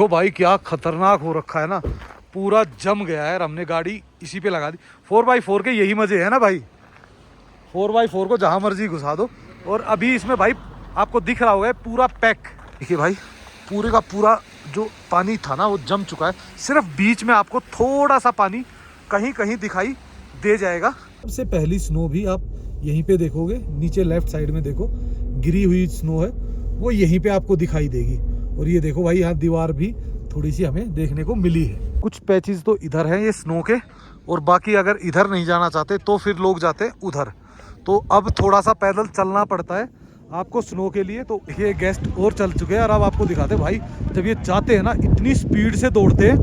तो भाई क्या खतरनाक हो रखा है ना, पूरा जम गया है। हमने गाड़ी इसी पे लगा दी। 4x4 के यही मजे है ना भाई, 4x4 को जहां मर्जी घुसा दो। और अभी इसमें भाई आपको दिख रहा होगा पूरा पैक। देखिए भाई पूरे का पूरा जो पानी था ना वो जम चुका है। सिर्फ बीच में आपको थोड़ा सा पानी कहीं कहीं दिखाई दे जाएगा। सबसे पहली स्नो भी आप यहीं पे देखोगे, नीचे लेफ्ट साइड में देखो गिरी हुई स्नो है, वो यहीं पे आपको दिखाई देगी। और ये देखो भाई यहाँ दीवार भी थोड़ी सी हमें देखने को मिली है। कुछ पैचेस तो इधर हैं ये स्नो के, और बाकी अगर इधर नहीं जाना चाहते तो फिर लोग जाते हैं उधर। तो अब थोड़ा सा पैदल चलना पड़ता है आपको स्नो के लिए। तो ये गेस्ट और चल चुके हैं और अब आपको दिखाते हैं भाई जब ये जाते हैं ना इतनी स्पीड से दौड़ते हैं,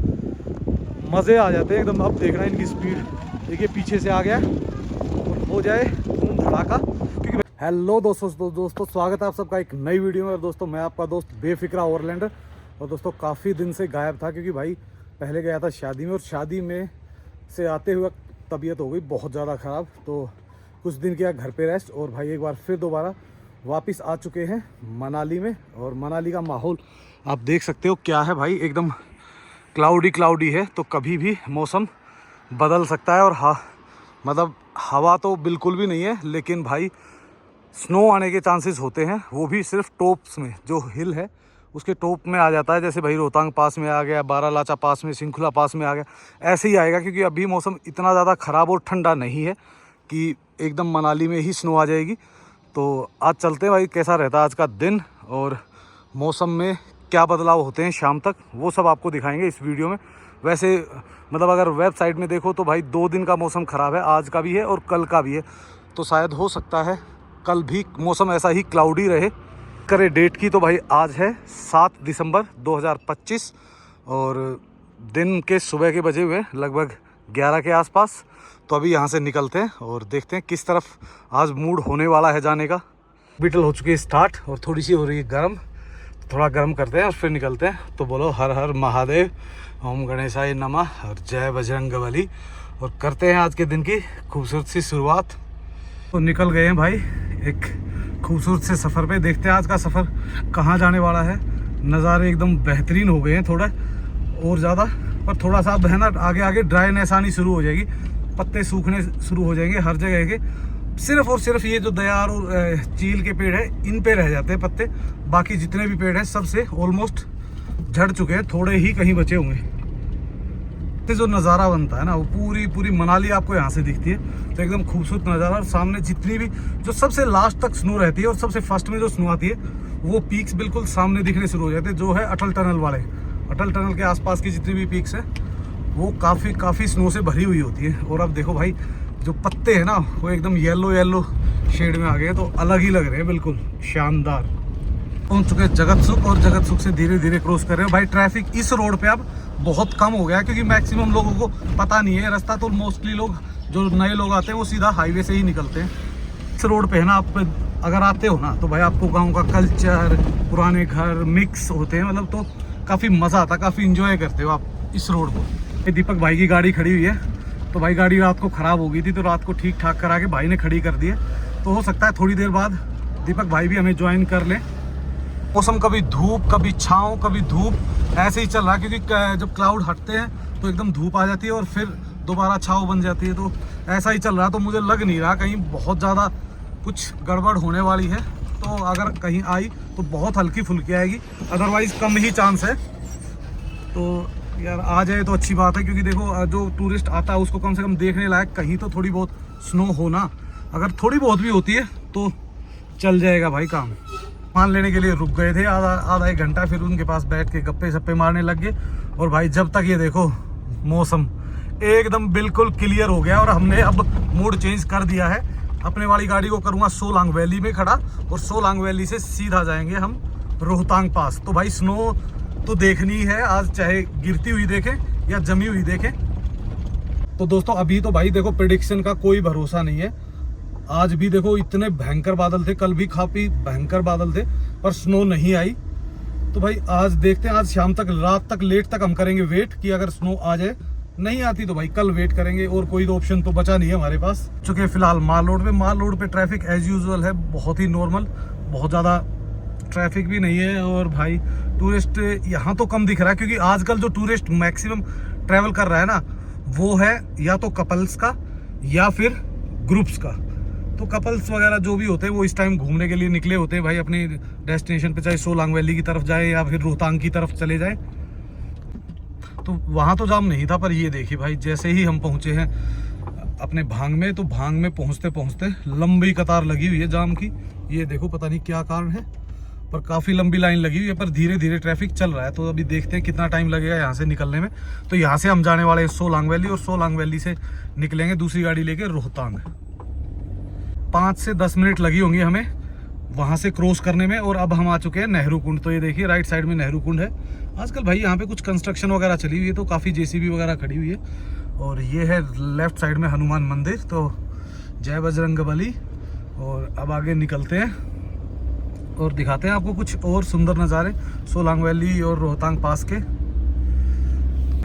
मज़े आ जाते हैं एकदम। अब देखना इनकी स्पीड, देखिए पीछे से आ गया और हो जाए धूम धड़ाका। क्योंकि हेलो दोस्तों स्वागत है आप सबका एक नई वीडियो में। और दोस्तों मैं आपका दोस्त बेफिक्रा ओवरलैंडर। और दोस्तों काफ़ी दिन से गायब था क्योंकि भाई पहले गया था शादी में, और शादी में से आते हुए तबीयत हो गई बहुत ज़्यादा ख़राब। तो कुछ दिन किया घर पे रेस्ट, और भाई एक बार फिर दोबारा वापस आ चुके हैं मनाली में। और मनाली का माहौल आप देख सकते हो क्या है भाई, एकदम क्लाउडी है। तो कभी भी मौसम बदल सकता है। और मतलब हवा तो बिल्कुल भी नहीं है, लेकिन भाई स्नो आने के चांसेस होते हैं, वो भी सिर्फ टॉप्स में। जो हिल है उसके टॉप में आ जाता है, जैसे भाई रोहतांग पास में आ गया, बारालाचा पास में, सिंखुला पास में आ गया, ऐसे ही आएगा। क्योंकि अभी मौसम इतना ज़्यादा ख़राब और ठंडा नहीं है कि एकदम मनाली में ही स्नो आ जाएगी। तो आज चलते हैं भाई कैसा रहता है आज का दिन, और मौसम में क्या बदलाव होते हैं शाम तक, वो सब आपको दिखाएंगे इस वीडियो में। वैसे मतलब अगर वेबसाइट में देखो तो भाई 2 दिन का मौसम ख़राब है, आज का भी है और कल का भी है। तो शायद हो सकता है कल भी मौसम ऐसा ही क्लाउडी रहे। करे डेट की तो भाई आज है 7 दिसंबर 2025, और दिन के सुबह के बजे हुए लगभग 11 के आसपास। तो अभी यहाँ से निकलते हैं और देखते हैं किस तरफ आज मूड होने वाला है जाने का। बीटल हो चुकी है स्टार्ट और थोड़ी सी हो रही है गर्म, थोड़ा गर्म करते हैं और फिर निकलते हैं। तो बोलो हर हर महादेव, ओम गणेशाय नमः और जय बजरंगबली, और करते हैं आज के दिन की खूबसूरत सी शुरुआत। तो निकल गए हैं भाई एक खूबसूरत से सफ़र पे। देखते हैं आज का सफ़र कहाँ जाने वाला है। नज़ारे एकदम बेहतरीन हो गए हैं थोड़ा और ज़्यादा, पर थोड़ा सा अब है ना आगे आगे ड्राईनेस आनी शुरू हो जाएगी, पत्ते सूखने शुरू हो जाएंगे हर जगह के। सिर्फ और सिर्फ ये जो दयार और चील के पेड़ है इन पे रह जाते हैं पत्ते, बाकी जितने भी पेड़ हैं सबसे ऑलमोस्ट झड़ चुके हैं, थोड़े ही कहीं बचे होंगे। तो जो नज़ारा बनता है ना वो पूरी मनाली आपको यहाँ से दिखती है। तो एकदम खूबसूरत नज़ारा, और सामने जितनी भी जो सबसे लास्ट तक स्नो रहती है और सबसे फर्स्ट में जो स्नो आती है वो पीक्स बिल्कुल सामने दिखने शुरू हो जाते हैं, जो है अटल टनल वाले। अटल टनल के आसपास की जितनी भी पीक्स है वो काफ़ी स्नो से भरी हुई होती है। और अब देखो भाई जो पत्ते हैं ना वो एकदम येलो शेड में आ गए, तो अलग ही लग रहे हैं, बिल्कुल शानदार। पहुंच चुके हैं जगत सुख, और जगत सुख से धीरे धीरे क्रॉस कर रहे हैं भाई। ट्रैफिक इस रोड पे अब बहुत कम हो गया है क्योंकि मैक्सिमम लोगों को पता नहीं है रास्ता। तो मोस्टली लोग जो नए लोग आते हैं वो सीधा हाईवे से ही निकलते हैं। इस रोड पे है ना आप अगर आते हो ना तो भाई आपको गाँव का कल्चर, पुराने घर मिक्स होते हैं, मतलब तो काफ़ी मज़ा आता है, काफ़ी इंजॉय करते हो आप इस रोड को। दीपक भाई की गाड़ी खड़ी हुई है, तो भाई गाड़ी रात को ख़राब हो गई थी, तो रात को ठीक ठाक करा के भाई ने खड़ी कर दी है। तो हो सकता है थोड़ी देर बाद दीपक भाई भी हमें ज्वाइन कर लें। मौसम कभी धूप कभी छाँव कभी धूप ऐसे ही चल रहा है, क्योंकि जब क्लाउड हटते हैं तो एकदम धूप आ जाती है और फिर दोबारा छाँव बन जाती है। तो ऐसा ही चल रहा, तो मुझे लग नहीं रहा कहीं बहुत ज़्यादा कुछ गड़बड़ होने वाली है। तो अगर कहीं आई तो बहुत हल्की फुल्की आएगी, अदरवाइज़ कम ही चांस है। तो यार आ जाए तो अच्छी बात है, क्योंकि देखो जो टूरिस्ट आता है उसको कम से कम देखने लायक कहीं तो थोड़ी बहुत स्नो होना। अगर थोड़ी बहुत भी होती है तो चल जाएगा भाई काम। मान लेने के लिए रुक गए थे आधा एक घंटा, फिर उनके पास बैठ के गप्पे सप्पे मारने लग गए। और भाई जब तक ये देखो मौसम एकदम बिल्कुल क्लियर हो गया, और हमने अब मूड चेंज कर दिया है। अपने वाली गाड़ी को करूँगा सोलांग वैली में खड़ा, और सोलांग वैली से सीधा जाएंगे हम रोहतांग पास। तो भाई स्नो तो देखनी है आज, चाहे गिरती हुई देखें या जमी हुई देखें। तो दोस्तों अभी तो भाई देखो प्रेडिक्शन का कोई भरोसा नहीं है। आज भी देखो इतने भयंकर बादल थे, कल भी काफ़ी भयंकर बादल थे, पर स्नो नहीं आई। तो भाई आज देखते हैं, आज शाम तक रात तक लेट तक हम करेंगे वेट कि अगर स्नो आ जाए। नहीं आती तो भाई कल वेट करेंगे, और कोई तो ऑप्शन तो बचा नहीं है हमारे पास। चुके फिलहाल माल रोड पे ट्रैफिक एज यूजुअल है, बहुत ही नॉर्मल, बहुत ज़्यादा ट्रैफिक भी नहीं है। और भाई टूरिस्ट यहाँ तो कम दिख रहा है, क्योंकि आजकल जो टूरिस्ट मैक्सिमम ट्रैवल कर रहा है ना, वो है या तो कपल्स का या फिर ग्रुप्स का। तो कपल्स वगैरह जो भी होते हैं वो इस टाइम घूमने के लिए निकले होते हैं भाई अपनी डेस्टिनेशन पे, चाहे सोलांग वैली की तरफ जाए या फिर रोहतांग की तरफ चले जाए। तो वहाँ तो जाम नहीं था, पर ये देखिए भाई जैसे ही हम पहुँचे हैं अपने भांग में, तो भांग में पहुँचते पहुँचते लंबी कतार लगी हुई है जाम की। ये देखो पता नहीं क्या कारण है, पर काफ़ी लंबी लाइन लगी हुई है, पर धीरे धीरे ट्रैफिक चल रहा है। तो अभी देखते हैं कितना टाइम लगेगा यहाँ से निकलने में। तो यहाँ से हम जाने वाले हैं सोलांग वैली, और सोलांग वैली से निकलेंगे दूसरी गाड़ी लेके रोहतांग। 5 से 10 मिनट लगी होंगी हमें वहाँ से क्रॉस करने में। और अब हम आ चुके हैं नेहरू कुंड। तो ये देखिए राइट साइड में नेहरू कुंड है। आजकल भाई यहाँ पे कुछ कंस्ट्रक्शन वगैरह चली हुई है, तो काफ़ी जेसीबी वगैरह खड़ी हुई है। और ये है लेफ्ट साइड में हनुमान मंदिर। तो जय बजरंगबली। और अब आगे निकलते हैं और दिखाते हैं आपको कुछ और सुंदर नज़ारे सोलांग वैली और रोहतांग पास के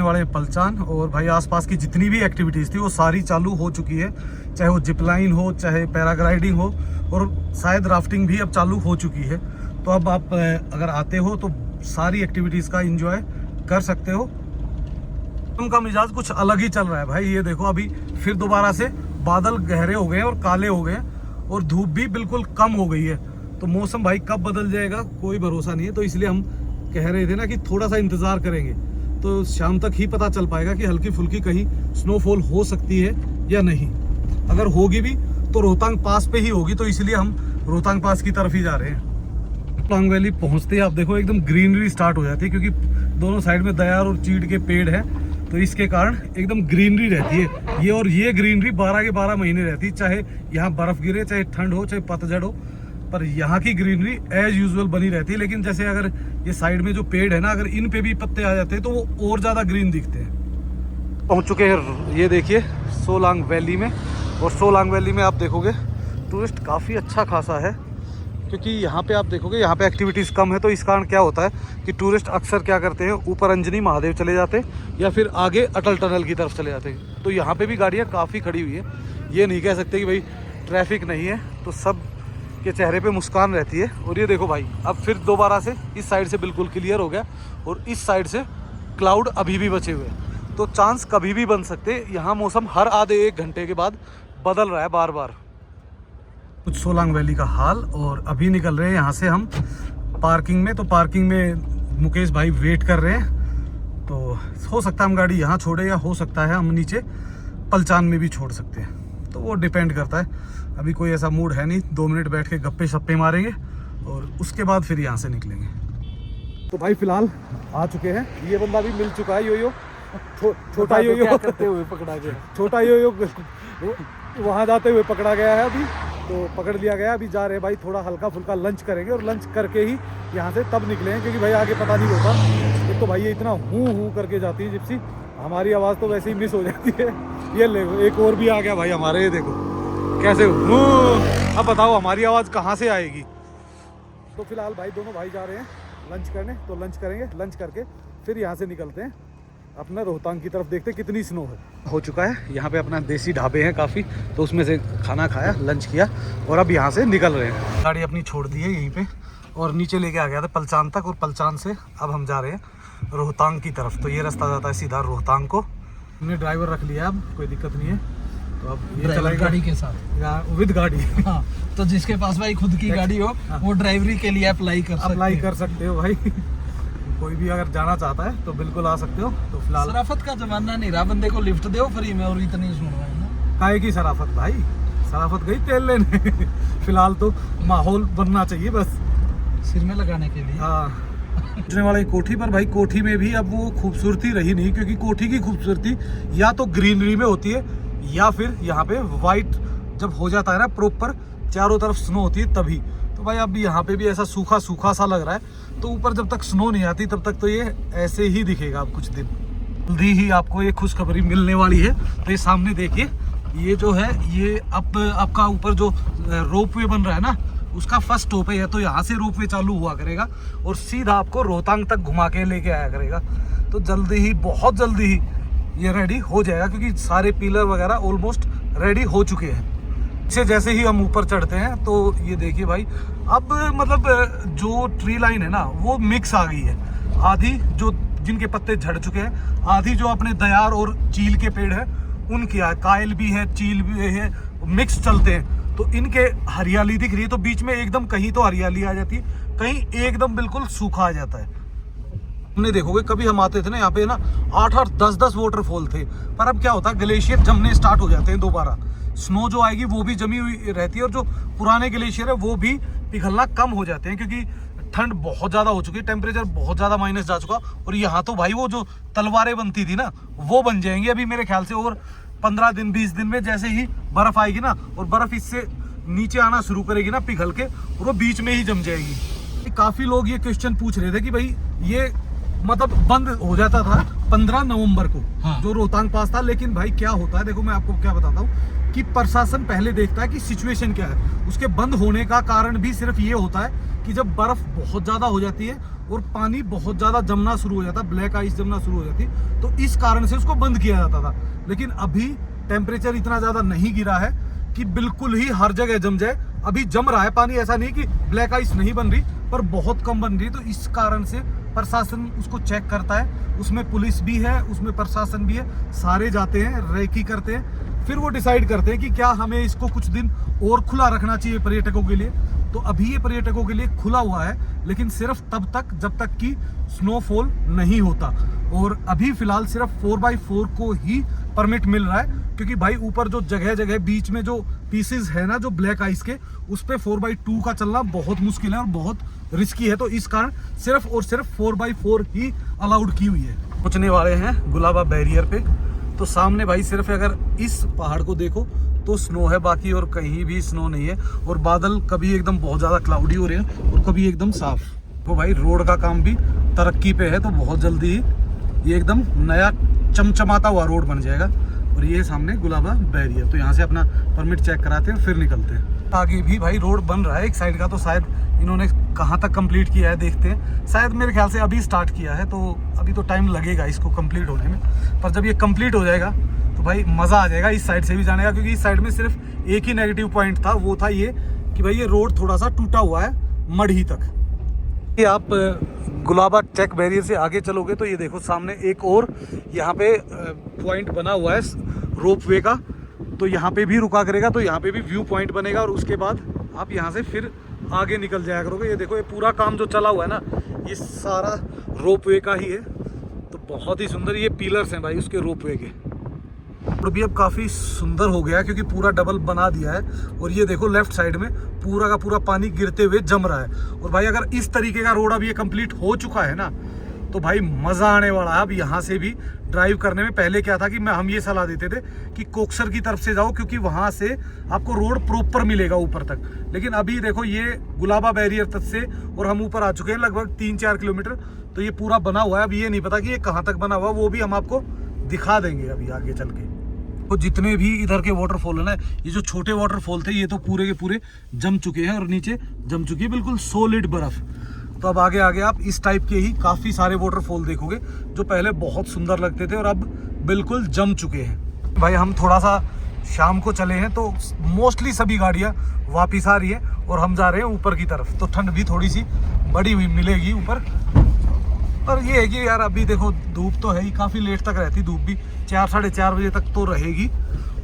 वाले पलचान। और भाई आसपास की जितनी भी एक्टिविटीज़ थी वो सारी चालू हो चुकी है, चाहे वो जिप लाइन हो, चाहे पैराग्लाइडिंग हो, और शायद राफ्टिंग भी अब चालू हो चुकी है। तो अब आप अगर आते हो तो सारी एक्टिविटीज़ का एंजॉय कर सकते हो। उनका मिजाज कुछ अलग ही चल रहा है भाई। ये देखो अभी फिर दोबारा से बादल गहरे हो गए हैं और काले हो गए हैं, और धूप भी बिल्कुल कम हो गई है। तो मौसम भाई कब बदल जाएगा कोई भरोसा नहीं है। तो इसलिए हम कह रहे थे ना कि थोड़ा सा इंतज़ार करेंगे, तो शाम तक ही पता चल पाएगा कि हल्की फुल्की कहीं स्नोफॉल हो सकती है या नहीं। अगर होगी भी तो रोहतांग पास पे ही होगी, तो इसलिए हम रोहतांग पास की तरफ ही जा रहे हैं। रोहतांग वैली पहुंचते ही आप देखो एकदम ग्रीनरी स्टार्ट हो जाती है, क्योंकि दोनों साइड में दयार और चीड़ के पेड़ हैं, तो इसके कारण एकदम ग्रीनरी रहती है ये। और ये ग्रीनरी 12 के 12 महीने रहती है, चाहे यहाँ बर्फ़ गिरे, चाहे ठंड हो, चाहे पतझड़ हो, पर यहाँ की ग्रीनरी एज यूजुअल बनी रहती है। लेकिन जैसे अगर ये साइड में जो पेड़ है ना, अगर इन पे भी पत्ते आ जाते हैं तो वो और ज़्यादा ग्रीन दिखते हैं। पहुँच चुके हैं ये देखिए सोलांग वैली में। और सोलांग वैली में आप देखोगे टूरिस्ट काफ़ी अच्छा खासा है, क्योंकि यहाँ पे आप देखोगे यहाँ पे एक्टिविटीज़ कम है। तो इस कारण क्या होता है कि टूरिस्ट अक्सर क्या करते हैं, ऊपर अंजनी महादेव चले जाते हैं या फिर आगे अटल टनल की तरफ चले जाते हैं। तो यहाँ पे भी गाड़ियाँ काफ़ी खड़ी हुई है। ये नहीं कह सकते कि भाई ट्रैफिक नहीं है, तो सब के चेहरे पे मुस्कान रहती है। और ये देखो भाई अब फिर दोबारा से इस साइड से बिल्कुल क्लियर हो गया, और इस साइड से क्लाउड अभी भी बचे हुए हैं। तो चांस कभी भी बन सकते हैं। यहाँ मौसम हर आधे 1 घंटे के बाद बदल रहा है बार बार। कुछ सोलांग वैली का हाल। और अभी निकल रहे हैं यहाँ से हम पार्किंग में। तो पार्किंग में मुकेश भाई वेट कर रहे हैं। तो हो सकता है हम गाड़ी यहाँ छोड़े, या हो सकता है हम नीचे पलचान में भी छोड़ सकते हैं, तो वो डिपेंड करता है। अभी कोई ऐसा मूड है नहीं, 2 मिनट बैठ के गप्पे शप्पे मारेंगे और उसके बाद फिर यहाँ से निकलेंगे। तो भाई फिलहाल आ चुके हैं। ये बंदा भी मिल चुका है, यो छोटा यो करते हुए पकड़ा गया। छोटा यो वहाँ जाते हुए पकड़ा गया है, अभी तो पकड़ लिया गया। अभी जा रहे हैं भाई, थोड़ा हल्का फुल्का लंच करेंगे, और लंच करके ही यहाँ से तब निकलेंगे, क्योंकि भाई आगे पता नहीं होता। एक तो भाई ये इतना हूँ करके जाती है जिप्सी, हमारी आवाज़ तो वैसे ही मिस हो जाती है। ये ले एक और भी आ गया भाई हमारे, ये देखो कैसे। अब बताओ हमारी आवाज़ कहाँ से आएगी। तो फिलहाल भाई दोनों भाई जा रहे हैं लंच करने, तो लंच करेंगे। लंच करके फिर यहाँ से निकलते हैं अपना रोहतांग की तरफ, देखते कितनी स्नो है। हो चुका है यहाँ पे अपना देसी ढाबे हैं काफ़ी, तो उसमें से खाना खाया, लंच किया, और अब यहाँ से निकल रहे हैं। गाड़ी अपनी छोड़ दी है यहीं पे, और नीचे लेके आ गया था पलचान तक, और पलचान से अब हम जा रहे हैं रोहतांग की तरफ। तो ये रास्ता जाता है सीधा रोहतांग को। हमने ड्राइवर रख लिया, अब कोई दिक्कत नहीं है। तो अब ये चलाएगा गाड़ी के साथ या विद गाड़ी। हाँ, तो जिसके पास भाई खुद की गाड़ी हो, हाँ, वो ड्राइवरी के लिए अप्लाई कर सकते हो भाई। कोई भी अगर जाना चाहता है तो बिल्कुल आ सकते हो। तो फिलहाल शराफत का जमाना नहीं रहा, बंदे को लिफ्ट दो फ्री में, और इतनी सुन रहा है ना। काहे की शराफत भाई, शराफत गई तेल लेने। फिलहाल तो माहौल बनना चाहिए बस, सिर में लगाने के लिए। हाँ, पहुंचने वाली कोठी पर भाई, कोठी में भी अब वो खूबसूरती रही नहीं, क्योंकि कोठी की खूबसूरती या तो ग्रीनरी में होती है, या फिर यहाँ पे वाइट जब हो जाता है ना प्रॉपर, चारों तरफ स्नो होती है तभी। तो भाई अब यहाँ पे भी ऐसा सूखा सूखा सा लग रहा है। तो ऊपर जब तक स्नो नहीं आती तब तक तो ये ऐसे ही दिखेगा। अब कुछ दिन जल्दी ही आपको ये खुशखबरी मिलने वाली है। तो ये सामने देखिए, ये जो है ये अब आपका ऊपर जो रोपवे बन रहा है ना, उसका फर्स्ट स्टॉप है। तो यहाँ से रोपवे चालू हुआ करेगा और सीधा आपको रोहतांग तक घुमा के लेके आया करेगा। तो जल्दी ही, बहुत जल्दी ही ये रेडी हो जाएगा, क्योंकि सारे पिलर वगैरह ऑलमोस्ट रेडी हो चुके हैं। से जैसे ही हम ऊपर चढ़ते हैं तो ये देखिए भाई, अब मतलब जो ट्री लाइन है ना वो मिक्स आ गई है। आधी जो जिनके पत्ते झड़ चुके हैं, आधी जो अपने दयार और चील के पेड़ है उनकी है, कायल भी है, चील भी है, मिक्स चलते हैं। तो इनके हरियाली दिख रही है, तो बीच में एकदम कहीं तो हरियाली आ जाती है, कहीं एकदम बिल्कुल सूखा आ जाता है। हमने देखोगे कभी हम आते थे ना यहाँ पे ना 8-8 10-10 वाटरफॉल थे, पर अब क्या होता है ग्लेशियर जमने स्टार्ट हो जाते हैं दोबारा। स्नो जो आएगी वो भी जमी हुई रहती है और जो पुराने ग्लेशियर है वो भी पिघलना कम हो जाते हैं, क्योंकि ठंड बहुत ज़्यादा हो चुकी है, टेम्परेचर बहुत ज़्यादा माइनस जा चुका। और यहाँ तो भाई वो जो तलवारें बनती थी ना वो बन जाएंगी अभी मेरे ख्याल से, और 15 दिन 20 दिन में जैसे ही बर्फ़ आएगी ना और बर्फ़ इससे नीचे आना शुरू करेगी ना पिघल के, और वो बीच में ही जम जाएगी। काफ़ी लोग ये क्वेश्चन पूछ रहे थे कि भाई ये मतलब बंद हो जाता था 15 नवंबर को, हाँ। जो रोहतांग पास था, लेकिन भाई क्या होता है देखो मैं आपको क्या बताता हूँ कि प्रशासन पहले देखता है कि सिचुएशन क्या है। उसके बंद होने का कारण भी सिर्फ ये होता है कि जब बर्फ बहुत ज़्यादा हो जाती है और पानी बहुत ज़्यादा जमना शुरू हो जाता है, ब्लैक आइस जमना शुरू हो जाती है, तो इस कारण से उसको बंद किया जाता था। लेकिन अभी टेम्परेचर इतना ज़्यादा नहीं गिरा है कि बिल्कुल ही हर जगह जम जाए। अभी जम रहा है पानी, ऐसा नहीं कि ब्लैक आइस नहीं बन रही, पर बहुत कम बन रही है। तो इस कारण से प्रशासन उसको चेक करता है, उसमें पुलिस भी है, उसमें प्रशासन भी है, सारे जाते हैं, रेकी करते हैं, फिर वो डिसाइड करते हैं कि क्या हमें इसको कुछ दिन और खुला रखना चाहिए पर्यटकों के लिए। तो अभी ये पर्यटकों के लिए खुला हुआ है, लेकिन सिर्फ तब तक जब तक कि स्नोफॉल नहीं होता। और अभी फिलहाल सिर्फ 4x4 को ही परमिट मिल रहा है, क्योंकि भाई ऊपर जो जगह जगह बीच में जो पीसेस है ना जो ब्लैक आइस के, उस पे 4x2 का चलना बहुत मुश्किल है और बहुत रिस्की है। तो इस कारण सिर्फ और सिर्फ 4x4 ही अलाउड की हुई है। पहुंचने वाले हैं गुलाबा बैरियर पे। तो सामने भाई सिर्फ अगर इस पहाड़ को देखो तो स्नो है, बाकी और कहीं भी स्नो नहीं है। और बादल कभी एकदम बहुत ज़्यादा क्लाउडी हो रहे हैं और कभी एकदम साफ। तो भाई रोड का काम भी तरक्की पे है, तो बहुत जल्दी ही ये एकदम नया चमचमाता हुआ रोड बन जाएगा। और ये सामने गुलाबा बैरियर, तो यहाँ से अपना परमिट चेक कराते हैं फिर निकलते हैं। आगे भी भाई रोड बन रहा है एक साइड का, तो शायद इन्होंने कहाँ तक कंप्लीट किया है देखते हैं। शायद मेरे ख्याल से अभी स्टार्ट किया है, तो अभी तो टाइम लगेगा इसको कंप्लीट होने में। पर जब ये कंप्लीट हो जाएगा तो भाई मज़ा आ जाएगा इस साइड से भी जाने का, क्योंकि इस साइड में सिर्फ एक ही नेगेटिव पॉइंट था, वो था ये कि भाई ये रोड थोड़ा सा टूटा हुआ है मढ़ी तक। ये आप गुलाबा चेक बैरियर से आगे चलोगे तो ये देखो सामने एक और यहाँ पे पॉइंट बना हुआ है रोप वे का, तो यहाँ पे भी रुका करेगा, तो यहाँ पे भी व्यू पॉइंट बनेगा और उसके बाद आप यहाँ से फिर आगे निकल जाया करोगे। ये देखो ये पूरा काम जो चला हुआ है ना ये सारा रोप वे का ही है, तो बहुत ही सुंदर ये पिलर्स हैं भाई उसके रोप वे के। और भी अब काफ़ी सुंदर हो गया क्योंकि पूरा डबल बना दिया है। और ये देखो लेफ्ट साइड में पूरा का पूरा पानी गिरते हुए जम रहा है। और भाई अगर इस तरीके का रोड अब ये कंप्लीट हो चुका है ना तो भाई मज़ा आने वाला है अब यहाँ से भी ड्राइव करने में। पहले क्या था कि हम ये सलाह देते थे कि कोक्सर की तरफ से जाओ, क्योंकि वहाँ से आपको रोड प्रॉपर मिलेगा ऊपर तक। लेकिन अभी देखो ये गुलाबा बैरियर तक से और हम ऊपर आ चुके हैं लगभग 3-4 किलोमीटर, तो ये पूरा बना हुआ है। अब ये नहीं पता कि ये कहाँ तक बना हुआ, वो भी हम आपको दिखा देंगे अभी आगे चल के। तो जितने भी इधर के वाटरफॉल है ना, ये जो छोटे वाटरफॉल थे ये तो पूरे के पूरे जम चुके हैं और नीचे जम चुकी है बिल्कुल सॉलिड बर्फ। तो अब आगे आगे आप इस टाइप के ही काफ़ी सारे वाटरफॉल देखोगे जो पहले बहुत सुंदर लगते थे और अब बिल्कुल जम चुके हैं। भाई हम थोड़ा सा शाम को चले हैं तो मोस्टली सभी गाड़ियाँ वापस आ रही है और हम जा रहे हैं ऊपर की तरफ, तो ठंड भी थोड़ी सी बड़ी हुई मिलेगी ऊपर। और ये है कि यार अभी देखो धूप तो है ही, काफ़ी लेट तक रहती धूप भी, 4-4:30 बजे तक तो रहेगी,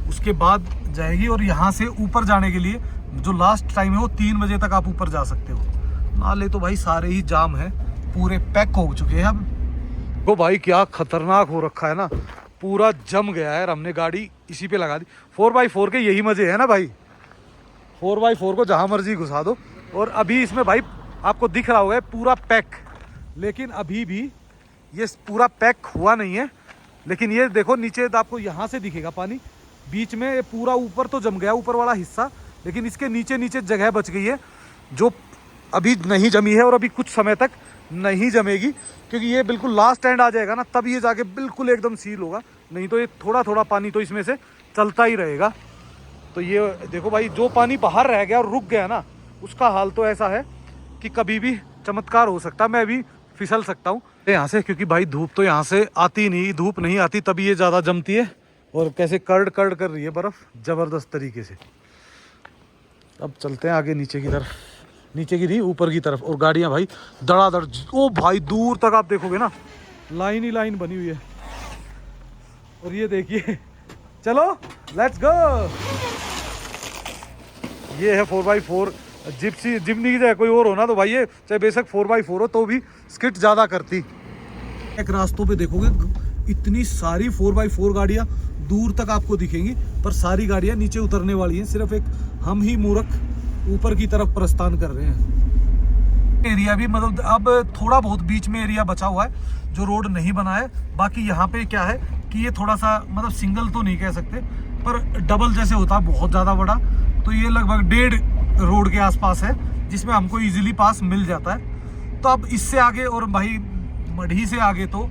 उसके बाद जाएगी। और यहाँ से ऊपर जाने के लिए जो लास्ट टाइम है वो 3 बजे तक आप ऊपर जा सकते हो। नाले तो भाई सारे ही जाम है, पूरे पैक हो चुके हैं अब। वो भाई क्या खतरनाक हो रखा है ना, पूरा जम गया है। हमने गाड़ी इसी पे लगा दी। 4x4 के यही मजे है ना भाई, 4x4 को जहाँ मर्जी घुसा दो। और अभी इसमें भाई आपको दिख रहा होगा पूरा पैक, लेकिन अभी भी ये पूरा पैक हुआ नहीं है। लेकिन ये देखो नीचे आपको यहाँ से दिखेगा पानी, बीच में ये पूरा ऊपर तो जम गया ऊपर वाला हिस्सा, लेकिन इसके नीचे नीचे जगह बच गई है जो अभी नहीं जमी है और अभी कुछ समय तक नहीं जमेगी, क्योंकि ये बिल्कुल लास्ट एंड आ जाएगा ना तब ये जाके बिल्कुल एकदम सील होगा, नहीं तो ये थोड़ा थोड़ा पानी तो इसमें से चलता ही रहेगा। तो ये देखो भाई जो पानी बाहर रह गया और रुक गया ना उसका हाल तो ऐसा है कि कभी भी चमत्कार हो सकता है, मैं भी फिसल सकता हूँ यहाँ से, क्योंकि भाई धूप तो यहाँ से आती नहीं, धूप नहीं आती तभी ये ज़्यादा जमती है और कैसे कर्ड कर्ड कर रही है बर्फ़ ज़बरदस्त तरीके से। अब चलते हैं आगे नीचे की तरफ, नीचे की नहीं ऊपर की तरफ। और गाड़ियाँ भाई धड़ाधड़, ओ भाई दूर तक आप देखोगे ना लाइन ही लाइन बनी हुई है। और ये देखिए, चलो लेट्स गो। ये है 4x4 जिप्सी, जिमनी की जगह कोई और हो ना तो भाई ये चाहे बेशक 4x4 हो तो भी स्किट ज़्यादा करती। एक रास्तों पे देखोगे इतनी सारी 4x4 गाड़ियाँ दूर तक आपको दिखेंगी, पर सारी गाड़ियाँ नीचे उतरने वाली हैं। सिर्फ एक हम ही मूर्ख ऊपर की तरफ प्रस्थान कर रहे हैं। एरिया भी मतलब अब थोड़ा बहुत बीच में एरिया बचा हुआ है जो रोड नहीं बना है। बाकी यहाँ पे क्या है कि ये थोड़ा सा मतलब सिंगल तो नहीं कह सकते, पर डबल जैसे होता है बहुत ज़्यादा बड़ा। तो ये लगभग 1.5 रोड के आसपास है जिसमें हमको इजीली पास मिल जाता है। तो अब इससे आगे और भाई मढ़ी से आगे तो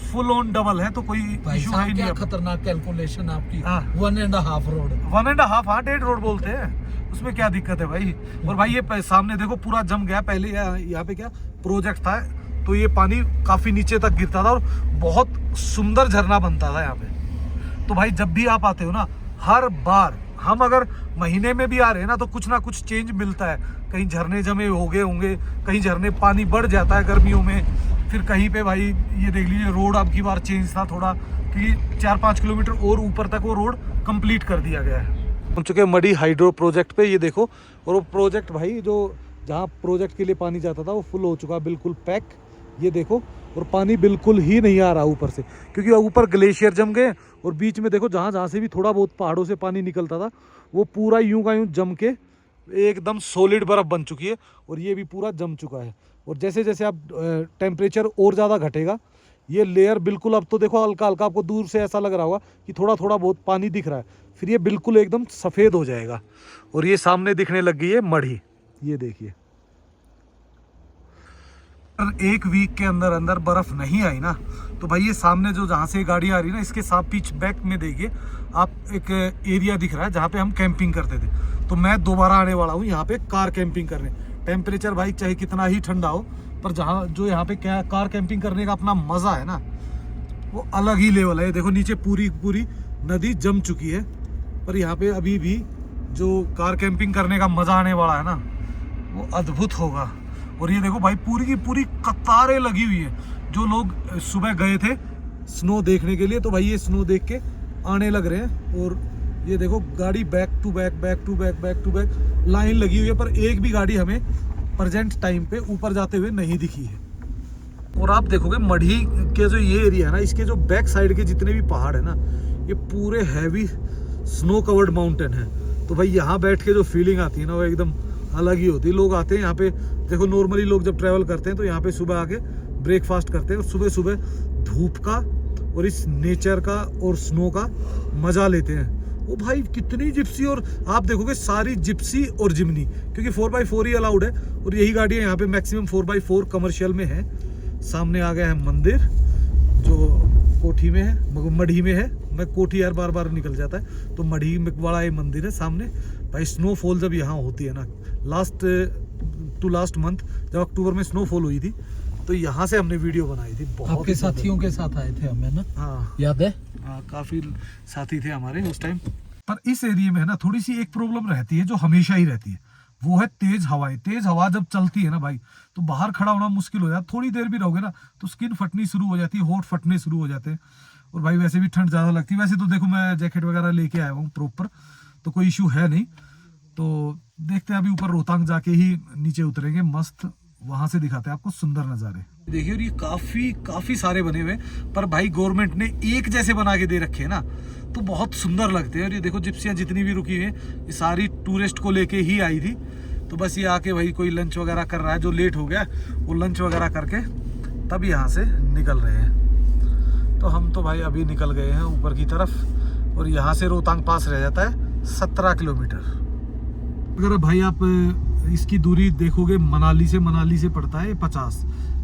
फुल ऑन डबल है, तो कोई इशू है ही नहीं। खतरनाक कैलकुलेशन आपकी। 1.5 रोड, 1.5 हाँ 1.5 रोड बोलते हैं, उसमें क्या दिक्कत है भाई। और भाई ये सामने देखो पूरा जम गया। पहले यहाँ पे क्या प्रोजेक्ट था तो ये पानी काफी नीचे तक गिरता था और बहुत सुंदर झरना बनता था यहाँ पे। तो भाई जब भी आप आते हो ना, हर बार हम अगर महीने में भी आ रहे हैं ना तो कुछ ना कुछ चेंज मिलता है। कहीं झरने जमे हो गए होंगे, कहीं झरने पानी बढ़ जाता है गर्मियों में, फिर कहीं पे भाई ये देख लीजिए रोड अब की बार चेंज था थोड़ा, क्योंकि 4-5 किलोमीटर और ऊपर तक वो रोड कंप्लीट कर दिया गया है। पहुंच चुके मढ़ी हाइड्रो प्रोजेक्ट पे, ये देखो। और वो प्रोजेक्ट भाई जो जहाँ प्रोजेक्ट के लिए पानी जाता था वो फुल हो चुका, बिल्कुल पैक, ये देखो। और पानी बिल्कुल ही नहीं आ रहा ऊपर से, क्योंकि ऊपर ग्लेशियर जम गए। और बीच में देखो जहाँ जहाँ से भी थोड़ा बहुत पहाड़ों से पानी निकलता था वो पूरा यूं का यूं जम के एकदम सॉलिड बर्फ बन चुकी है। और ये भी पूरा जम चुका है। और जैसे जैसे अब टेम्परेचर और ज़्यादा घटेगा, ये लेयर बिल्कुल, अब तो देखो हल्का हल्का आपको दूर से ऐसा लग रहा होगा कि थोड़ा थोड़ा बहुत पानी दिख रहा है, फिर ये बिल्कुल एकदम सफ़ेद हो जाएगा। और ये सामने दिखने लग गई है मढ़ी, ये देखिए। एक वीक के अंदर अंदर बर्फ नहीं आई ना तो भाई ये सामने जो जहाँ से गाड़ी आ रही है ना, इसके साथ पीछ बैक में देखिए आप, एक एरिया दिख रहा है जहाँ पे हम कैंपिंग करते थे। तो मैं दोबारा आने वाला हूँ यहाँ पे कार कैंपिंग करने। टेम्परेचर भाई चाहे कितना ही ठंडा हो, पर जहाँ जो यहाँ पे क्या कार कैंपिंग करने का अपना मज़ा है ना, वो अलग ही लेवल है। देखो नीचे पूरी पूरी नदी जम चुकी है, पर यहाँ पे अभी भी जो कार कैंपिंग करने का मज़ा आने वाला है ना, वो अद्भुत होगा। और ये देखो भाई पूरी की पूरी कतारें लगी हुई है। जो लोग सुबह गए थे स्नो देखने के लिए, तो भाई ये स्नो देख के आने लग रहे हैं। और ये देखो गाड़ी back to back back to back back to back line लगी हुई है, पर एक भी गाड़ी हमें प्रेजेंट टाइम पे ऊपर जाते हुए नहीं दिखी है। और आप देखोगे मढ़ी के जो ये एरिया है ना, इसके जो बैक साइड के जितने भी पहाड़ है ना, ये पूरे हैवी स्नो कवर्ड माउंटेन है। तो भाई यहाँ बैठ के जो फीलिंग आती है ना, वो एकदम अलग ही होती है। लोग आते हैं यहाँ पे, देखो नॉर्मली लोग जब ट्रैवल करते हैं तो यहाँ पे सुबह आके ब्रेकफास्ट करते हैं और सुबह सुबह धूप का और इस नेचर का और स्नो का मज़ा लेते हैं। वो भाई कितनी जिप्सी, और आप देखोगे सारी जिप्सी और जिमनी, क्योंकि 4x4 ही अलाउड है। और यही गाड़ियाँ यहाँ पे मैक्सिमम 4x4 कमर्शियल में है। सामने आ गया है मंदिर जो कोठी में है, मढ़ी में है। मैं कोठी यार बार बार निकल जाता है, तो मढ़ी में बड़ा ये मंदिर है सामने। भाई स्नोफॉल जब यहाँ होती है ना, लास्ट मंथ जब अक्टूबर में स्नोफॉल हुई थी, तो यहाँ से हमने वीडियो बनाई थी। बहुत आपके साथियों के साथ आए थे हमें ना, हाँ याद है? हाँ काफी साथी थे हमारे उस टाइम। पर इस एरिया में है ना थोड़ी सी एक प्रॉब्लम रहती है जो हमेशा ही रहती है, वो है तेज हवाएं। तेज हवा जब चलती है ना भाई, तो बाहर खड़ा होना मुश्किल हो जाता है। थोड़ी देर भी रहोगे ना तो स्किन फटनी शुरू हो जाती है, होठ फटने शुरू हो जाते हैं। और भाई वैसे भी ठंड ज़्यादा लगती है। वैसे तो देखो मैं जैकेट वगैरह लेके आया हूँ प्रॉपर, तो कोई इशू है नहीं। तो देखते हैं अभी ऊपर रोहतांग जाके ही नीचे उतरेंगे, मस्त वहां से दिखाते हैं आपको सुंदर नज़ारे। देखिए और ये काफी सारे बने हुए, पर भाई गवर्नमेंट ने एक जैसे बना के दे रखे हैं ना, तो बहुत सुंदर लगते हैं। और ये देखो जिप्सियाँ जितनी भी रुकी हुई हैं, ये सारी टूरिस्ट को लेके ही आई थी। तो बस ये आके भाई कोई लंच वगैरह कर रहा है, जो लेट हो गया वो लंच वगैरह करके तब यहाँ से निकल रहे हैं। तो हम तो भाई अभी निकल गए हैं ऊपर की तरफ, और यहाँ से रोहतांग पास रह जाता है 17 किलोमीटर। अगर भाई आप इसकी दूरी देखोगे, मनाली से पड़ता है 50,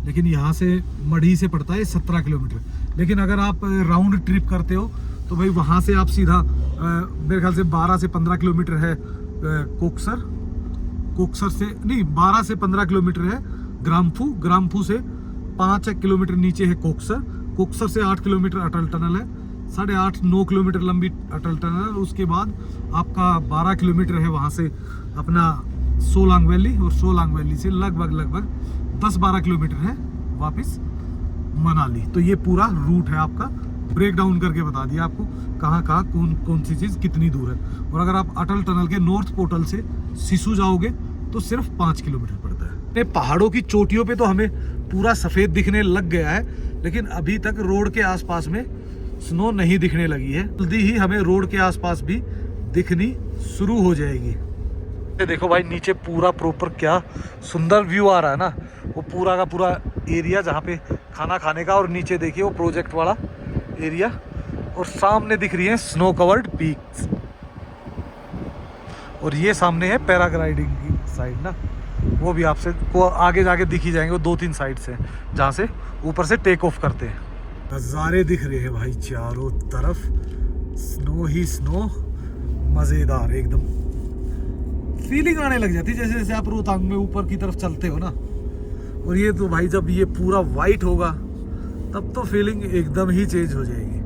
लेकिन यहाँ से मढ़ी से पड़ता है 17 किलोमीटर। लेकिन अगर आप राउंड ट्रिप करते हो तो भाई वहाँ से आप सीधा मेरे ख्याल से 12 से 15 किलोमीटर है कोकसर से नहीं, 12 से 15 किलोमीटर है ग्राम्फू से 5 किलोमीटर नीचे है कोकसर से 8 किलोमीटर अटल टनल है, 8.5-9 किलोमीटर लंबी अटल टनल। उसके बाद आपका 12 किलोमीटर है वहाँ से अपना सोलांग वैली, और सोलांग वैली से लगभग 10-12 किलोमीटर है वापस मनाली। तो ये पूरा रूट है आपका, ब्रेक डाउन करके बता दिया आपको कहाँ कौन सी चीज़ कितनी दूर है। और अगर आप अटल टनल के नॉर्थ पोर्टल से सिसु जाओगे तो सिर्फ 5 किलोमीटर पड़ता है। पहाड़ों की चोटियों पे तो हमें पूरा सफ़ेद दिखने लग गया है, लेकिन अभी तक रोड के आसपास में स्नो नहीं दिखने लगी है। जल्दी ही हमें रोड के आसपास भी दिखनी शुरू हो जाएगी। देखो भाई नीचे पूरा प्रॉपर क्या सुंदर व्यू आ रहा है ना, वो पूरा का पूरा एरिया जहाँ पे खाना खाने का, और नीचे देखिए वो प्रोजेक्ट वाला एरिया, और सामने दिख रही है स्नो कवर्ड पीक्स। और ये सामने है पैराग्लाइडिंग की साइड ना, वो भी आपसे को आगे जाके दिख ही जाएंगे। वो 2-3 साइड से जहाँ से ऊपर से टेक ऑफ करते हैं। नज़ारे दिख रहे हैं भाई चारों तरफ, स्नो ही स्नो, मज़ेदार एकदम। फीलिंग आने लग जाती है जैसे जैसे आप रोहतांग में ऊपर की तरफ चलते हो ना। और ये तो भाई जब ये पूरा वाइट होगा तब तो फीलिंग एकदम ही चेंज हो जाएगी।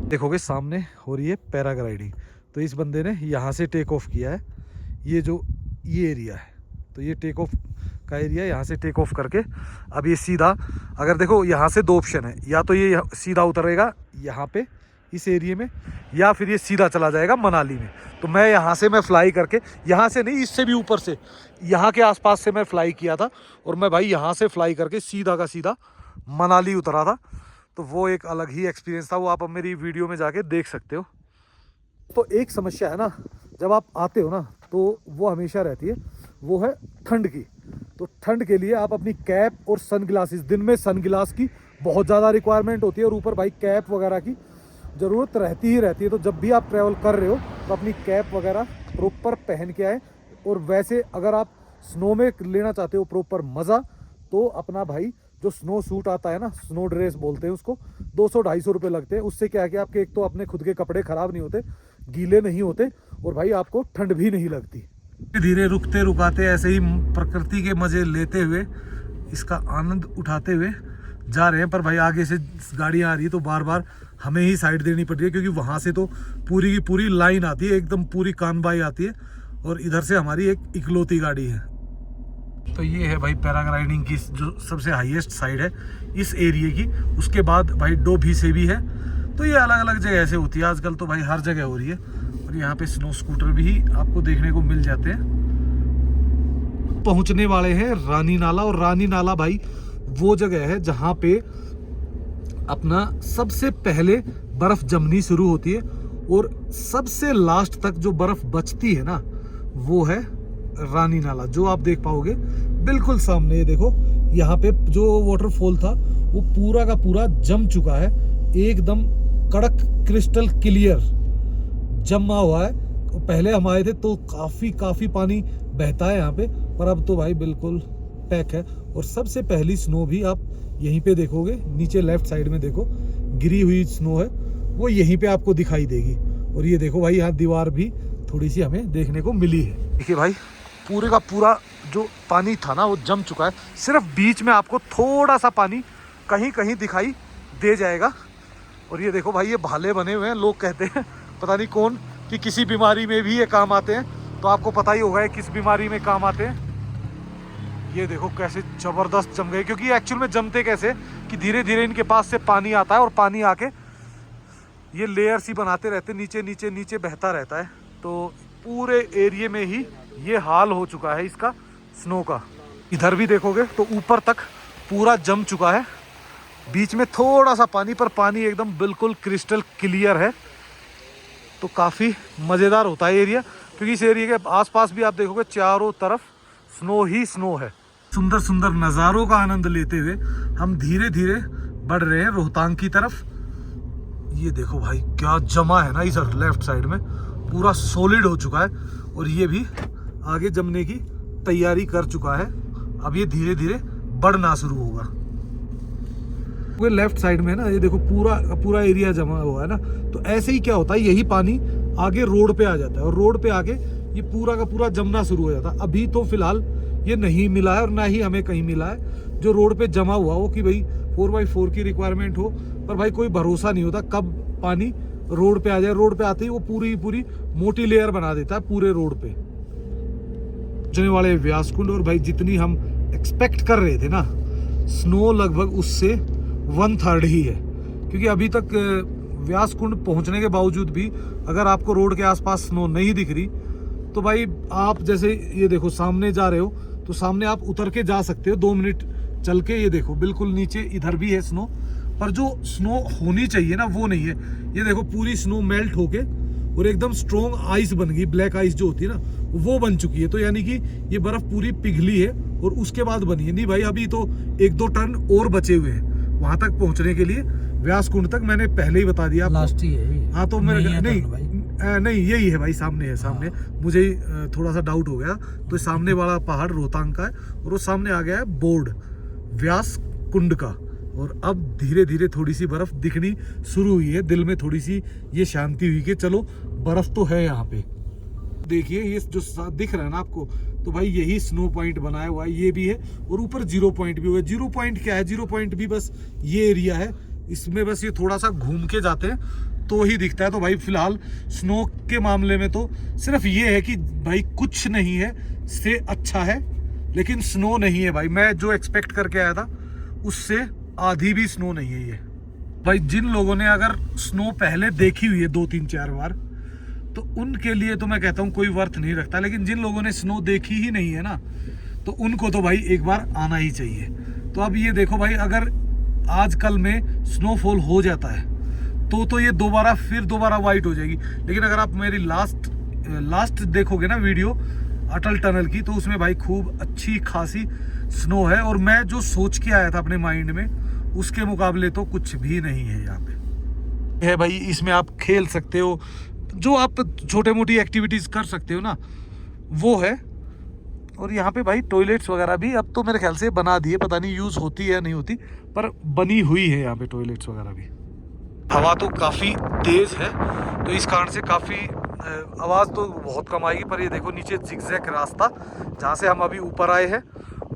देखोगे सामने हो रही है पैराग्लाइडिंग, तो इस बंदे ने यहाँ से टेक ऑफ किया है। ये एरिया है, तो ये टेक ऑफ का एरिया, यहाँ से टेक ऑफ करके अब ये सीधा, अगर देखो यहाँ से 2 ऑप्शन है, या तो ये सीधा उतरेगा यहाँ पे इस एरिया में, या फिर ये सीधा चला जाएगा मनाली में। तो मैं यहाँ से फ्लाई करके, यहाँ से नहीं, इससे भी ऊपर से, यहाँ के आसपास से मैं फ्लाई किया था, और मैं भाई यहाँ से फ्लाई करके सीधा का सीधा मनाली उतरा था। तो वो एक अलग ही एक्सपीरियंस था, वो आप अब मेरी वीडियो में जाके देख सकते हो। तो एक समस्या है ना जब आप आते हो ना, तो वो हमेशा रहती है, वो है ठंड की। तो ठंड के लिए आप अपनी कैप और सन ग्लासेस, दिन में सन ग्लास की बहुत ज़्यादा रिक्वायरमेंट होती है, और ऊपर भाई कैप वगैरह की ज़रूरत रहती ही रहती है। तो जब भी आप ट्रैवल कर रहे हो तो अपनी कैप वगैरह प्रॉपर पहन के आए। और वैसे अगर आप स्नो में लेना चाहते हो प्रॉपर मज़ा, तो अपना भाई जो स्नो सूट आता है ना, स्नो ड्रेस बोलते हैं उसको, 200-250 रुपये लगते हैं। उससे क्या है कि आपके एक तो अपने खुद के कपड़े ख़राब नहीं होते, गीले नहीं होते, और भाई आपको ठंड भी नहीं लगती। धीरे रुकते रुकाते ऐसे ही प्रकृति के मज़े लेते हुए, इसका आनंद उठाते हुए जा रहे हैं। पर भाई आगे से गाड़ियाँ आ रही है तो बार बार हमें ही साइड देनी पड़ रही है, क्योंकि वहाँ से तो पूरी की पूरी लाइन आती है, एकदम पूरी कानबाई आती है, और इधर से हमारी एक इकलौती गाड़ी है। तो ये है भाई पैराग्लाइडिंग की जो सबसे हाईएस्ट साइड है इस एरिया की। उसके बाद भाई डोभी से भी है। तो ये अलग अलग जगह से होती है आजकल, तो भाई हर जगह हो रही है। और यहाँ पे स्नो स्कूटर भी आपको देखने को मिल जाते हैं। पहुँचने वाले हैं रानी नाला, और रानी नाला भाई वो जगह है जहाँ पे अपना सबसे पहले बर्फ़ जमनी शुरू होती है, और सबसे लास्ट तक जो बर्फ़ बचती है ना, वो है रानी नाला, जो आप देख पाओगे बिल्कुल सामने। ये देखो यहाँ पे जो वाटरफॉल था वो पूरा का पूरा जम चुका है, एकदम कड़क क्रिस्टल क्लियर जमा हुआ है। पहले हम आए थे तो काफ़ी पानी बहता है यहाँ पे, पर अब तो भाई बिल्कुल पैक है। और सबसे पहली स्नो भी आप यहीं पे देखोगे, नीचे लेफ्ट साइड में देखो गिरी हुई स्नो है, वो यहीं पे आपको दिखाई देगी। और ये देखो भाई यहाँ दीवार भी थोड़ी सी हमें देखने को मिली है। देखिए भाई पूरे का पूरा जो पानी था ना वो जम चुका है, सिर्फ बीच में आपको थोड़ा सा पानी कहीं कहीं दिखाई दे जाएगा। और ये देखो भाई ये भाले बने हुए हैं, लोग कहते हैं पता नहीं कौन कि किसी बीमारी में भी ये काम आते हैं, तो आपको पता ही होगा किस बीमारी में काम आते हैं। ये देखो कैसे ज़बरदस्त जम गए, क्योंकि एक्चुअल में जमते कैसे कि धीरे धीरे इनके पास से पानी आता है, और पानी आके ये लेयर सी बनाते रहते, नीचे नीचे नीचे बहता रहता है। तो पूरे एरिया में ही ये हाल हो चुका है इसका स्नो का। इधर भी देखोगे तो ऊपर तक पूरा जम चुका है, बीच में थोड़ा सा पानी, पर पानी एकदम बिल्कुल क्रिस्टल क्लियर है। तो काफ़ी मज़ेदार होता है एरिया, क्योंकि इस एरिया के आसपास भी आप देखोगे चारों तरफ स्नो ही स्नो है। सुंदर सुंदर नज़ारों का आनंद लेते हुए हम धीरे धीरे बढ़ रहे हैं रोहतांग की तरफ। ये देखो भाई क्या जमा है ना, इधर लेफ्ट साइड में पूरा सॉलिड हो चुका है, और ये भी आगे जमने की तैयारी कर चुका है। अब ये धीरे धीरे बढ़ना शुरू होगा। वो लेफ्ट साइड में ना ये देखो पूरा एरिया जमा हुआ है ना, तो ऐसे ही क्या होता है, यही पानी आगे रोड पे आ जाता है, और रोड पे आके ये पूरा का पूरा जमना शुरू हो जाता है। अभी तो फिलहाल ये नहीं मिला है, और ना ही हमें कहीं मिला है जो रोड पे जमा हुआ हो कि भाई 4x4 की रिक्वायरमेंट हो, पर भाई कोई भरोसा नहीं होता कब पानी रोड पे आ जाए। रोड पे आते ही वो पूरी मोटी लेयर बना देता है पूरे रोड पे। पहुंचने वाले व्यासकुंड, और भाई जितनी हम एक्सपेक्ट कर रहे थे ना, स्नो लगभग उससे 1/3 ही है। क्योंकि अभी तक व्यासकुंड पहुंचने के बावजूद भी अगर आपको रोड के आसपास स्नो नहीं दिख रही तो भाई आप जैसे ये देखो सामने जा रहे हो तो सामने आप उतर के जा सकते हो 2 मिनट चल के। ये देखो बिल्कुल नीचे इधर भी है स्नो, पर जो स्नो होनी चाहिए ना वो नहीं है। ये देखो पूरी स्नो मेल्ट होके और एकदम स्ट्रॉन्ग आइस बन गई, ब्लैक आइस जो होती है ना वो बन चुकी है। तो यानी कि ये बर्फ पूरी पिघली है और उसके बाद बनी है। नहीं भाई अभी तो 1-2 टन और बचे हुए हैं वहां तक पहुंचने के लिए। व्यासकुंड तक मैंने पहले ही बता दिया आपको। लास्ट ही है। हाँ तो मेरे नहीं यही है भाई, सामने है सामने। हाँ। मुझे थोड़ा सा डाउट हो गया। तो सामने वाला पहाड़ रोहतांग का है और वो सामने आ गया है बोर्ड व्यासकुंड का। और अब धीरे धीरे थोड़ी सी बर्फ दिखनी शुरू हुई है। दिल में थोड़ी सी ये शांति हुई कि चलो बर्फ तो है यहाँ पे। देखिए ये जो दिख रहा है ना आपको, तो भाई यही स्नो पॉइंट बनाया हुआ है, ये भी है। और ऊपर 0 पॉइंट भी हुआ है। 0 पॉइंट क्या है? 0 पॉइंट भी बस ये एरिया है, इसमें बस ये थोड़ा सा घूम के जाते हैं तो ही दिखता है। तो भाई फिलहाल स्नो के मामले में तो सिर्फ ये है कि भाई कुछ नहीं है से अच्छा है, लेकिन स्नो नहीं है भाई। मैं जो एक्सपेक्ट करके आया था उससे आधी भी स्नो नहीं है ये। भाई जिन लोगों ने अगर स्नो पहले देखी हुई है 2-3-4 बार तो उनके लिए तो मैं कहता हूँ कोई वर्थ नहीं रखता। लेकिन जिन लोगों ने स्नो देखी ही नहीं है ना तो उनको तो भाई एक बार आना ही चाहिए। तो अब ये देखो भाई, अगर आजकल में स्नोफॉल हो जाता है तो ये दोबारा वाइट हो जाएगी। लेकिन अगर आप मेरी लास्ट देखोगे ना वीडियो अटल टनल की, तो उसमें भाई खूब अच्छी खासी स्नो है। और मैं जो सोच के आया था अपने माइंड में उसके मुकाबले तो कुछ भी नहीं है यहाँ पे। है भाई इसमें आप खेल सकते हो, जो आप छोटे मोटी एक्टिविटीज कर सकते हो ना वो है। और यहाँ पे भाई टॉयलेट्स वगैरह भी अब तो मेरे ख्याल से बना दिए, पता नहीं यूज होती है या नहीं होती, पर बनी हुई है यहाँ पे टॉयलेट्स वगैरह भी। हवा तो काफ़ी तेज़ है तो इस कारण से काफ़ी आवाज़ तो बहुत कम आएगी। पर ये देखो नीचे जिगजैग रास्ता जहाँ से हम अभी ऊपर आए हैं,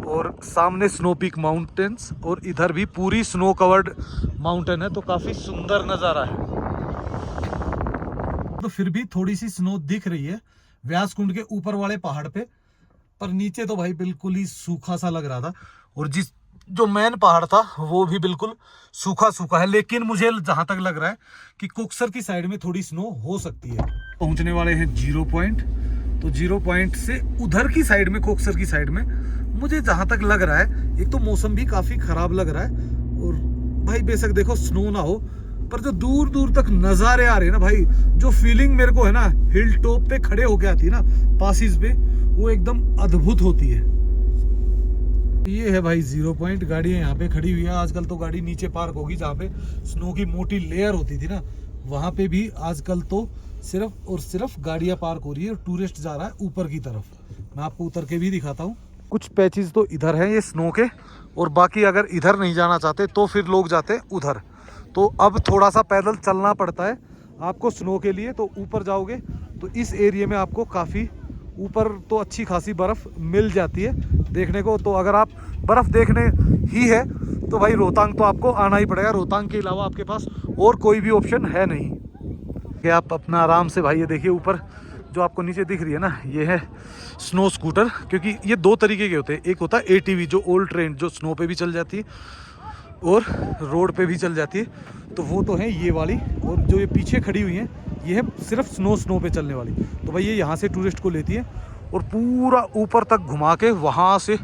और सामने स्नो पीक माउंटेन्स, और इधर भी पूरी स्नो कवर्ड माउंटेन है। तो काफ़ी सुंदर नज़ारा है। तो फिर भी थोड़ी सी स्नो दिख रही है व्यासकुंड के ऊपर वाले पहाड़ पे, पर नीचे तो भाई बिल्कुल ही सूखा सा लग रहा था। और जो मेन पहाड़ था वो भी बिल्कुल सूखा है। लेकिन मुझे जहां तक लग रहा है कि कोक्सर की साइड में थोड़ी स्नो हो सकती है। पहुंचने वाले हैं 0 पॉइंट, तो 0 पॉइंट से उधर की साइड में, कोक्सर की साइड में, मुझे जहां तक लग रहा है एक तो मौसम भी काफी खराब लग रहा है। और भाई बेशक देखो स्नो ना हो, पर जो दूर दूर तक नजारे आ रहे हैं ना भाई, जो फीलिंग मेरे को है ना हिल टॉप पे खड़े होके आती है ना पासिस पे, वो एकदम अद्भुत होती है। ये है भाई 0 पॉइंट। गाड़ियाँ यहाँ पे खड़ी हुई है। आजकल तो गाड़ी नीचे पार्क होगी, जहाँ पे स्नो की मोटी लेयर होती थी ना वहाँ पे भी आजकल तो सिर्फ और सिर्फ गाड़ियाँ पार्क हो रही है और टूरिस्ट जा रहा है ऊपर की तरफ। मैं आपको उतर के भी दिखाता हूँ। कुछ पैचेस तो इधर हैं ये स्नो के, और बाकी अगर इधर नहीं जाना चाहते तो फिर लोग जाते हैं उधर। तो अब थोड़ा सा पैदल चलना पड़ता है आपको स्नो के लिए। तो ऊपर जाओगे तो इस एरिया में आपको काफ़ी ऊपर तो अच्छी खासी बर्फ़ मिल जाती है देखने को। तो अगर आप बर्फ़ देखने ही है तो भाई रोहतांग तो आपको आना ही पड़ेगा। रोहतांग के अलावा आपके पास और कोई भी ऑप्शन है नहीं कि आप अपना आराम से, भाई ये देखिए ऊपर जो आपको नीचे दिख रही है ना, ये है स्नो स्कूटर। क्योंकि ये 2 तरीके के होते हैं, एक होता है ATV जो ओल्ड ट्रेन जो स्नो पे भी चल जाती है और रोड पे भी चल जाती है, तो वो तो है ये वाली। और जो ये पीछे खड़ी हुई हैं ये है सिर्फ स्नो पे चलने वाली। तो भाई ये यहाँ से टूरिस्ट को लेती है और पूरा ऊपर तक घुमा के वहाँ से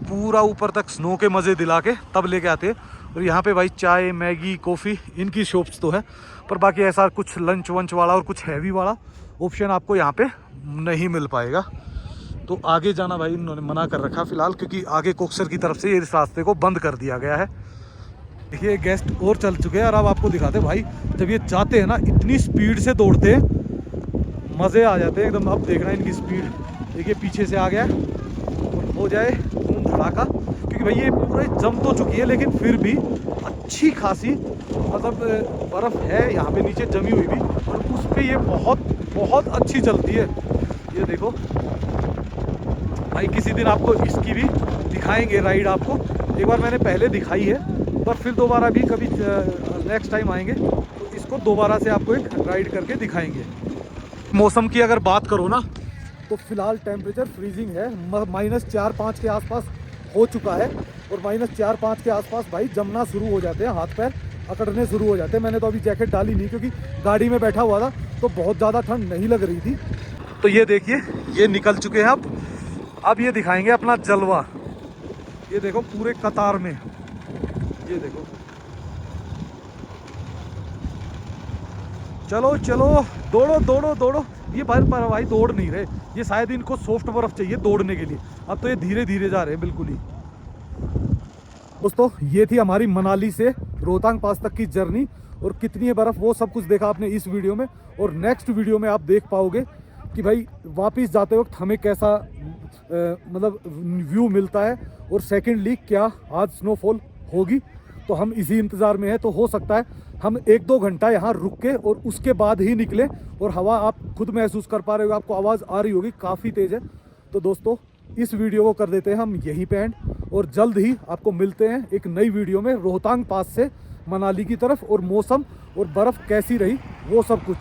पूरा ऊपर तक स्नो के मज़े दिला के तब लेके आते हैं। और यहाँ पे भाई चाय, मैगी, कॉफ़ी इनकी शॉप्स तो है, पर बाकी ऐसा कुछ लंच वंच वाला और कुछ हैवी वाला ऑप्शन आपको यहाँ पे नहीं मिल पाएगा। तो आगे जाना भाई इन्होंने मना कर रखा फ़िलहाल, क्योंकि आगे कोक्सर की तरफ से इस रास्ते को बंद कर दिया गया है। देखिए गेस्ट और चल चुके हैं और अब आपको दिखाते हैं भाई जब ये जाते हैं ना इतनी स्पीड से दौड़ते हैं, मज़े आ जाते हैं एकदम। अब देखना इनकी स्पीड, देखिए पीछे से आ गया और हो जाए धूम धड़ाका। क्योंकि भाई ये पूरे जम तो चुकी है लेकिन फिर भी अच्छी खासी मतलब बर्फ़ है यहाँ पे नीचे जमी हुई भी, और उस पर ये बहुत अच्छी चलती है। ये देखो भाई किसी दिन आपको इसकी भी दिखाएंगे राइड। आपको एक बार मैंने पहले दिखाई है, पर फिर दोबारा भी कभी नेक्स्ट टाइम आएंगे तो इसको दोबारा से आपको एक राइड करके दिखाएंगे। मौसम की अगर बात करो ना तो फिलहाल टेम्परेचर फ्रीजिंग है, -4-5 के आसपास हो चुका है और -4-5 के आसपास भाई जमना शुरू हो जाते हैं, हाथ पैर अकड़ने शुरू हो जाते हैं। मैंने तो अभी जैकेट डाली नहीं क्योंकि गाड़ी में बैठा हुआ था तो बहुत ज़्यादा ठंड नहीं लग रही थी। तो ये देखिए ये निकल चुके हैं अब ये दिखाएंगे अपना जलवा। ये देखो पूरे कतार में, ये देखो, चलो चलो दौड़ो दौड़ो दौड़ो। ये भाई दौड़ नहीं रहे, ये शायद इनको सॉफ्ट बर्फ चाहिए दौड़ने के लिए। अब तो ये धीरे धीरे जा रहे हैं बिल्कुल ही। दोस्तों ये थी हमारी मनाली से रोहतांग पास तक की जर्नी, और कितनी है बर्फ़ वो सब कुछ देखा आपने इस वीडियो में, और नेक्स्ट वीडियो में आप देख पाओगे कि भाई वापस जाते वक्त हमें कैसा मतलब व्यू मिलता है, और सेकेंडली क्या आज स्नोफॉल होगी। तो हम इसी इंतज़ार में हैं, तो हो सकता है हम 1-2 घंटा यहाँ रुक के और उसके बाद ही निकले। और हवा आप खुद महसूस कर पा रहे हो, आपको आवाज़ आ रही होगी, काफ़ी तेज़ है। तो दोस्तों इस वीडियो को कर देते हैं हम यहीं पे एंड, और जल्द ही आपको मिलते हैं एक नई वीडियो में रोहतांग पास से मनाली की तरफ, और मौसम और बर्फ़ कैसी रही वो सब कुछ।